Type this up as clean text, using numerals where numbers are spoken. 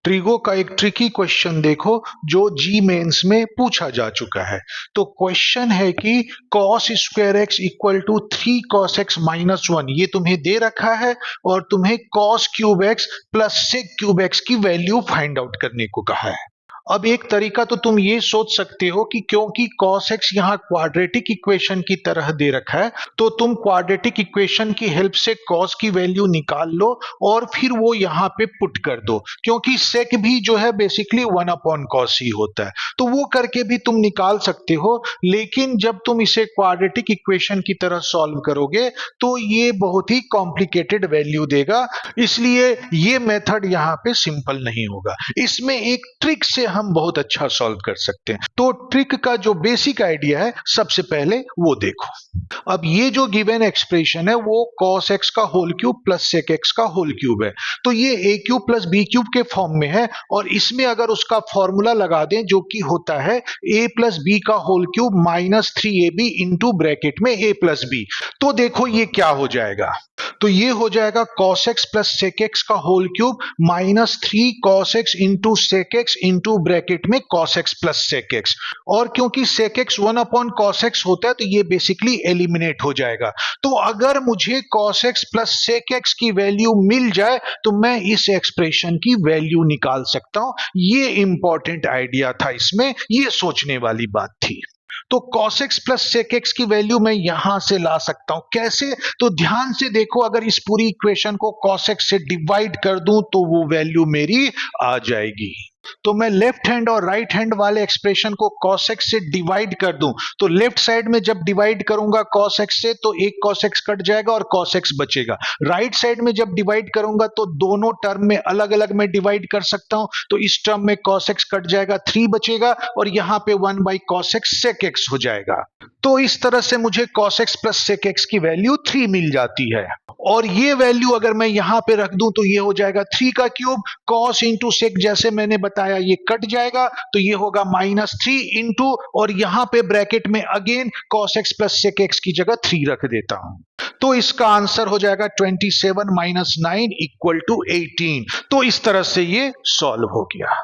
Trigo का एक tricky question देखो जो जी मेंस में पूछा जा चुका है। तो क्वेश्चन है कि cos square x equal to 3 cos x minus 1 ये तुम्हें दे रखा है और तुम्हें cos cube x plus sec cube x की वैल्यू फाइंड आउट करने को कहा है। अब एक तरीका तो तुम ये सोच सकते हो कि क्योंकि cos x यहाँ क्वाड्रेटिक इक्वेशन की तरह दे रखा है तो तुम क्वाड्रेटिक इक्वेशन की हेल्प से cos की वैल्यू निकाल लो और फिर वो यहाँ पे पुट कर दो, क्योंकि sec भी जो है बेसिकली 1 अपॉन cos ही होता है, तो वो करके भी तुम निकाल सकते हो। लेकिन जब तुम इसे क्वाड्रेटिक इक्वेशन की तरह सॉल्व करोगे तो ये बहुत ही कॉम्प्लिकेटेड वैल्यू देगा, इसलिए ये मेथड यहाँ पे सिंपल नहीं होगा। इसमें एक ट्रिक से हम बहुत अच्छा सॉल्व कर सकते हैं। तो ट्रिक का जो बेसिक आइडिया है सबसे पहले वो देखो। अब ये जो गिवन एक्सप्रेशन है वो cos x का whole cube plus sec x का होल क्यूब है, तो ये a cube plus b cube के फॉर्म में है और इसमें अगर उसका फॉर्मूला लगा दें जो कि होता है a प्लस b का whole cube minus 3ab into bracket में a प्लस b, तो देखो ये क्या हो जाएगा। तो ये हो जाएगा cos x plus sec x का whole cube minus 3 cos x into sec x into bracket में cos x plus sec x, और क्योंकि sec x 1 upon cos x होता है तो ये बेसिकली एलिमिनेट हो जाएगा। तो अगर मुझे cos x plus sec x की वैल्यू मिल जाए तो मैं इस एक्सप्रेशन की वैल्यू निकाल सकता हूं। ये इंपॉर्टेंट आइडिया था, इसमें ये सोचने वाली बात थी। तो cos x plus sec x की वैल्यू मैं यहां से ला सकता हूं, कैसे? तो ध्यान से देखो, अगर इस पूरी इक्वेशन को cos x से डिवाइड कर दूं तो वो वैल्यू मेरी आ जाएगी। तो मैं लेफ्ट हैंड और राइट हैंड वाले एक्सप्रेशन को cos x से डिवाइड कर दूं तो लेफ्ट साइड में जब डिवाइड करूंगा cos x से तो एक cos x कट जाएगा और cos x बचेगा। राइट साइड में जब डिवाइड करूंगा तो दोनों टर्म में अलग अलग मैं डिवाइड कर सकता हूं, तो इस टर्म में cos x कट जाएगा, 3 बचेगा और यहां पे 1 by cos x sec x हो जाएगा। तो इस तरह से मुझे cos x plus sec x की वैल्यू 3 मिल जाती है और ये वैल्यू अगर मैं यहां पे रख दूं तो ये हो जाएगा 3 का क्यूब, cos इंटू सेक जैसे मैंने बताया ये कट जाएगा तो ये होगा माइनस 3 इंटू, और यहां पे ब्रैकेट में again cos x plus sec x की जगह 3 रख देता हूं। तो इसका आंसर हो जाएगा 27 माइनस 9 इक्वल टू 18। तो इस तरह से ये सॉल्व हो गया।